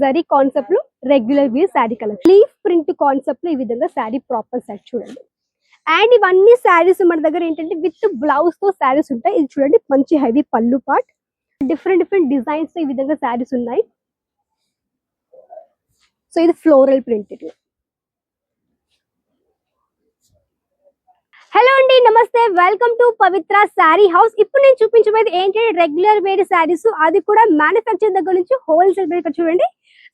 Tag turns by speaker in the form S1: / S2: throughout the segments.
S1: Zari concept లో regular wear sari collection, leaf print concept లో ఈ విధంగా శారీ ప్రాపర్ సెట్ చూడండి. అండ్ ఇవన్నీ శారీస్ మన దగ్గర ఏంటంటే విత్ బ్లౌజ్ తో శారీస్ ఉంటాయి. ఇది చూడండి మంచి హెవీ పళ్ళు పార్ట్, డిఫరెంట్ డిఫరెంట్ డిజైన్స్ తో ఈ విధంగా శారీస్ ఉన్నాయి. సో ఇది ఫ్లోరల్ ప్రింటెడ్. హలో అండి, నమస్తే, welcome to Pavitra sari house. ఇప్పుడు నేను చూపించబోయేది ఏంటంటే రెగ్యులర్ వేర్ శారీస్, అది కూడా మ్యానుఫ్యాక్చర్ దగ్గర నుంచి హోల్సేల్ వేర్ చూడండి.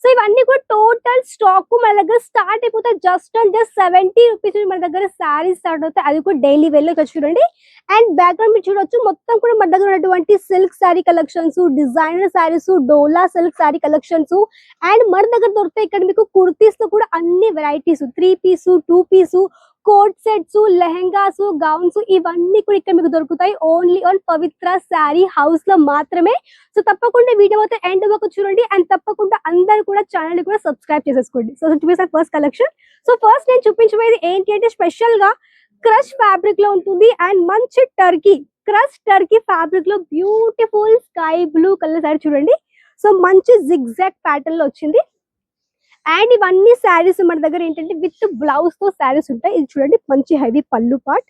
S1: సో ఇవన్నీ కూడా టోటల్ స్టాక్ మన దగ్గర స్టార్ట్ అయిపోతాయి. జస్ట్ 70 రూపీస్ మన దగ్గర శారీస్ స్టార్ట్ అవుతాయి, అది కూడా డైలీ వేర్ లో చూడండి. అండ్ బ్యాక్గ్రౌండ్ మీరు చూడొచ్చు, మొత్తం కూడా మన దగ్గర ఉన్నటువంటి silk sari collections, designer saris, డోలా సిల్క్ శారీ కలెక్షన్స్, అండ్ మన దగ్గర దొరుకుతాయి ఇక్కడ మీకు కుర్తీస్ లో కూడా అన్ని varieties, 3 piece, 2 piece, coat sets, lehengas, gowns, ఇవన్నీ కూడా ఇక్కడ మీకు దొరుకుతాయి only on Pavitra sari house లో మాత్రమే. సో తప్పకుండా వీడియో అయితే ఎండ్ వరకు చూడండి. అండ్ తప్పకుండా అందరు కూడా ఛానల్ కూడా సబ్స్క్రైబ్ చేసేసుకోండి. సో చూపిస్తాను ఫస్ట్ కలెక్షన్. సో ఫస్ట్ నేను చూపించబోయేది ఏంటి అంటే స్పెషల్ గా క్రష్ ఫ్యాబ్రిక్ లో ఉంటుంది. అండ్ మంచి క్రష్ టర్కీ ఫ్యాబ్రిక్ లో beautiful sky blue colour sari చూడండి. సో మంచి జిగ్జాగ్ ప్యాటర్న్ లో వచ్చింది. అండ్ ఇవన్నీ శారీస్ మన దగ్గర ఏంటంటే విత్ బ్లౌజ్ తో శారీస్ ఉంటాయి. ఇది చూడండి మంచి హెవీ పళ్ళు పార్ట్.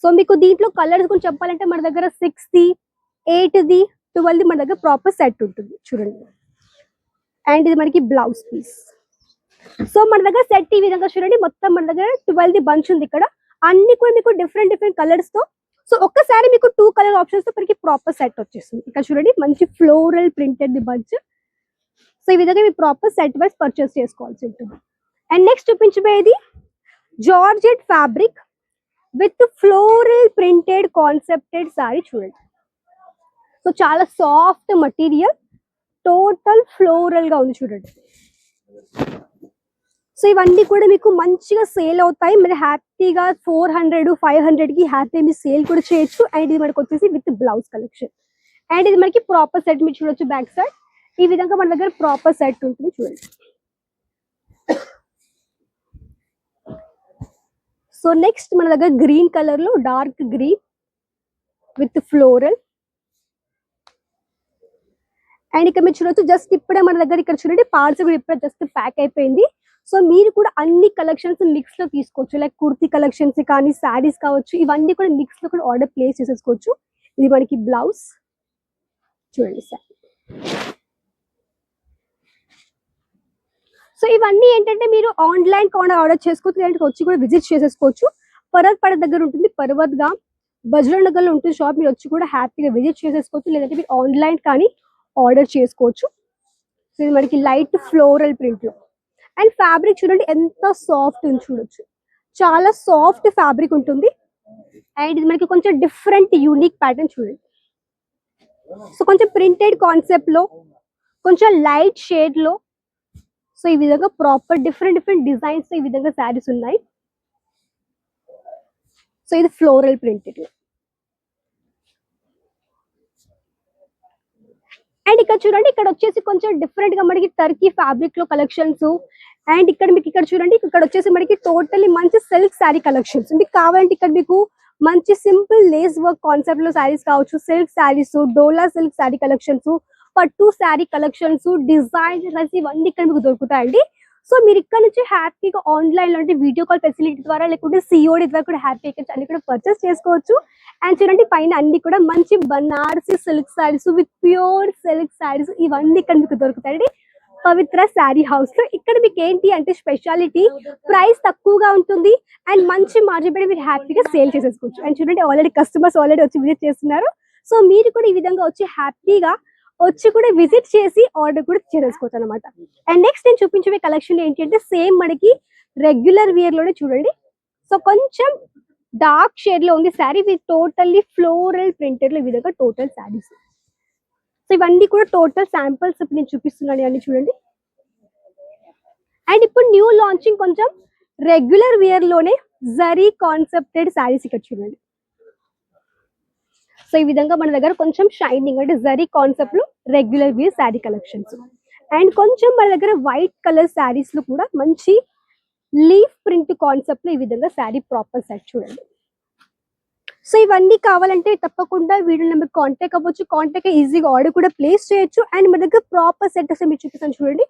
S1: సో మీకు దీంట్లో కలర్స్ గురించి చెప్పాలంటే మన దగ్గర 6ది, 8ది, 12ది మన దగ్గర ప్రాపర్ సెట్ ఉంటుంది చూడండి. అండ్ ఇది మనకి బ్లౌజ్ పీస్. సో మన దగ్గర సెట్ ఈ విధంగా చూడండి, మొత్తం మన దగ్గర 12ది బంచ్ ఉంది. ఇక్కడ అన్ని కూడా మీకు డిఫరెంట్ డిఫరెంట్ కలర్స్ తో, సో ఒక్కసారి మీకు 2 కలర్ ఆప్షన్స్ తో మనకి ప్రాపర్ సెట్ వచ్చేస్తుంది. ఇక్కడ చూడండి మంచి floral printed the bunch. So ఈ విధంగా మీరు ప్రాపర్ సెట్ వైస్ పర్చేస్ చేసుకోవాల్సి ఉంటుంది. అండ్ నెక్స్ట్ చూపించబోయేది georgette fabric with floral printed concepted sari చూడండి. సో చాలా సాఫ్ట్ మటీరియల్, టోటల్ ఫ్లోరల్ గా ఉంది చూడండి. సో ఇవన్నీ కూడా మీకు మంచిగా సేల్ అవుతాయి. మీరు హ్యాపీగా 400, 500 కి హ్యాపీ మీరు సేల్ కూడా చేయొచ్చు. అండ్ ఇది మనకి వచ్చేసి విత్ బ్లౌజ్ కలెక్షన్. అండ్ ఇది మనకి ప్రాపర్ సెట్ మీరు చూడొచ్చు, బ్యాక్ సైడ్ ఈ విధంగా మన దగ్గర ప్రాపర్ సెట్ ఉంటుంది చూడండి. సో నెక్స్ట్ మన దగ్గర గ్రీన్ కలర్ లో dark green with floral. And ఇక్కడ మీరు చూడొచ్చు, జస్ట్ ఇప్పుడే మన దగ్గర ఇక్కడ చూడండి పార్సల్ కూడా ఇప్పుడే జస్ట్ ప్యాక్ అయిపోయింది. సో మీరు కూడా అన్ని కలెక్షన్స్ మిక్స్ లో తీసుకోవచ్చు, లైక్ కుర్తీ కలెక్షన్స్ కానీ శారీస్ కావచ్చు, ఇవన్నీ కూడా మిక్స్ లో కూడా ఆర్డర్ ప్లేస్ చేసేసుకోవచ్చు. ఇది మనకి బ్లౌజ్ చూడండి సార్. సో ఇవన్నీ ఏంటంటే మీరు ఆన్లైన్ ఆర్డర్ చేసుకోవచ్చు, లేదంటే వచ్చి కూడా విజిట్ చేసేసుకోవచ్చు. పర్వత్ దగ్గర ఉంటుంది, పర్వత్ గా బజరంగ్ నగర్ లో ఉంటుంది షాప్. మీరు వచ్చి కూడా హ్యాపీగా విజిట్ చేసేసుకోవచ్చు, లేదంటే మీరు ఆన్లైన్ కానీ ఆర్డర్ చేసుకోవచ్చు. సో ఇది మనకి లైట్ ఫ్లోరల్ ప్రింట్ లో. అండ్ ఫ్యాబ్రిక్ చూడండి ఎంత సాఫ్ట్ ఉంది చూడొచ్చు, చాలా సాఫ్ట్ ఫ్యాబ్రిక్ ఉంటుంది. అండ్ ఇది మనకి కొంచెం డిఫరెంట్ యూనిక్ ప్యాటర్న్ చూడండి. సో కొంచెం ప్రింటెడ్ కాన్సెప్ట్ లో, కొంచెం లైట్ షేడ్ లో, సో ఈ విధంగా ప్రాపర్ డిఫరెంట్ డిఫరెంట్ డిజైన్స్ ఈ విధంగా శారీస్ ఉన్నాయి. సో ఇది ఫ్లోరల్ ప్రింటెడ్. అండ్ ఇక్కడ చూడండి, ఇక్కడ వచ్చేసి కొంచెం డిఫరెంట్ గా మనకి టర్కీ ఫ్యాబ్రిక్ లో కలెక్షన్స్. అండ్ ఇక్కడ మీకు ఇక్కడ చూడండి, ఇక్కడ వచ్చేసి మనకి టోటల్లీ మంచి సిల్క్ శారీ కలెక్షన్స్. మీకు కావాలంటే ఇక్కడ మీకు మంచి సింపుల్ లేస్ వర్క్ కాన్సెప్ట్ లో శారీస్ కావచ్చు, సిల్క్ శారీస్, డోలా సిల్క్ శారీ కలెక్షన్స్, పట్టు శారీ కలెక్షన్స్, డిజైనర్స్, ఇవన్నీ ఇక్కడ మీకు దొరుకుతాయండి. సో మీరు ఇక్కడ నుంచి హ్యాపీగా ఆన్లైన్ లో అంటే వీడియో కాల్ ఫెసిలిటీ ద్వారా, లేకుంటే సిఓడి ద్వారా కూడా హ్యాపీగా అన్ని కూడా పర్చేస్ చేసుకోవచ్చు. అండ్ చూడండి పైన అన్ని కూడా మంచి Banarasi silk saris with pure silk saris, ఇవన్నీ ఇక్కడ మీకు దొరుకుతాయండి పవిత్ర శారీ హౌస్ లో. ఇక్కడ మీకు ఏంటి అంటే స్పెషాలిటీ, ప్రైస్ తక్కువగా ఉంటుంది అండ్ మంచి మార్జిన్ పెట్టి మీరు హ్యాపీగా సేల్ చేసేసుకోవచ్చు. అండ్ చూడండి ఆల్రెడీ కస్టమర్స్ ఆల్రెడీ వచ్చి విజిట్ చేస్తున్నారు. సో మీరు కూడా ఈ విధంగా వచ్చి హ్యాపీగా వచ్చి కూడా విజిట్ చేసి ఆర్డర్ కూడా చేసేసుకోవచ్చు అనమాట. అండ్ నెక్స్ట్ నేను చూపించే కలెక్షన్ ఏంటి అంటే సేమ్ మనకి రెగ్యులర్ వేర్ లోనే చూడండి. సో కొంచెం డార్క్ షేడ్ లో ఉంది sari with totally floral printed లో ఈ విధంగా టోటల్ శారీస్. సో ఇవన్నీ కూడా టోటల్ శాంపిల్స్ ఇప్పుడు నేను చూపిస్తున్నాను అన్ని చూడండి. అండ్ ఇప్పుడు న్యూ లాంచింగ్ కొంచెం రెగ్యులర్ వేర్ లోనే జరీ కాన్సెప్టెడ్ శారీస్ ఇక్కడ చూడండి. సో ఈ విధంగా మన దగ్గర కొంచెం షైనింగ్ అంటే జరీ కాన్సెప్ట్ లో regular wear sari collections. And కొంచెం మన దగ్గర వైట్ కలర్ శారీస్ లో కూడా మంచి లీఫ్ ప్రింట్ కాన్సెప్ట్ లో ఈ విధంగా శారీ ప్రాపర్ సెట్ చూడండి. సో ఇవన్నీ కావాలంటే తప్పకుండా వీడియో నెంబర్ కాంటాక్ట్ అవ్వచ్చు. కాంటాక్ట్ ఈజీగా ఆర్డర్ కూడా ప్లేస్ చేయొచ్చు. అండ్ మన దగ్గర ప్రాపర్ సెట్ మీరు చూపిస్తాను చూడండి.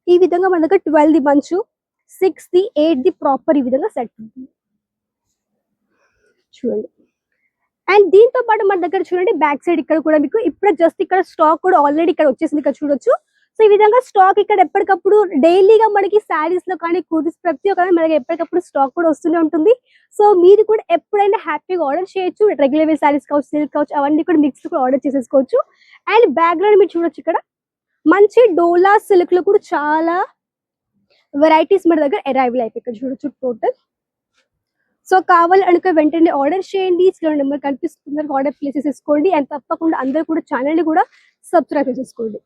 S1: ఈ విధంగా మన దగ్గర 12 ది మంచు, 6 ది, 8 ది ప్రాపర్ ఈ విధంగా సెట్ ఉంటుంది చూడండి. అండ్ దీంతో పాటు మన దగ్గర చూడండి బ్యాక్ సైడ్ ఇక్కడ కూడా మీకు ఇప్పుడు జస్ట్ ఇక్కడ స్టాక్ కూడా ఆల్రెడీ ఇక్కడ వచ్చేసింది, ఇక్కడ చూడొచ్చు. సో ఈ విధంగా స్టాక్ ఇక్కడ ఎప్పటికప్పుడు డైలీగా మనకి శారీస్ లో కానీ కుర్తీస్ ప్రతి ఒక్క మనకి ఎప్పటికప్పుడు స్టాక్ కూడా వస్తూనే ఉంటుంది. సో మీరు కూడా ఎప్పుడైనా హ్యాపీగా ఆర్డర్ చేయొచ్చు. రెగ్యులర్ వేర్ శారీస్ కావచ్చు, సిల్క్ కావచ్చు, అవన్నీ కూడా మిక్స్ కూడా ఆర్డర్ చేసేసుకోవచ్చు. అండ్ బ్యాక్గ్రౌండ్ మీరు చూడొచ్చు ఇక్కడ మంచి డోలా సిల్క్ లో కూడా చాలా వెరైటీస్ మన దగ్గర అరైవల్ అయిపోయి ఇక్కడ చూడొచ్చు టోటల్. సో కావాలి అనుక వెంటనే ఆర్డర్ చేయండి. స్క్రీన్ నెంబర్ కనిపిస్తుంది, ఆర్డర్ ప్లేస్ చేసేసుకోండి. అండ్ తప్పకుండా అందరూ కూడా ఛానల్ ని కూడా సబ్స్క్రైబ్ చేసేసుకోండి.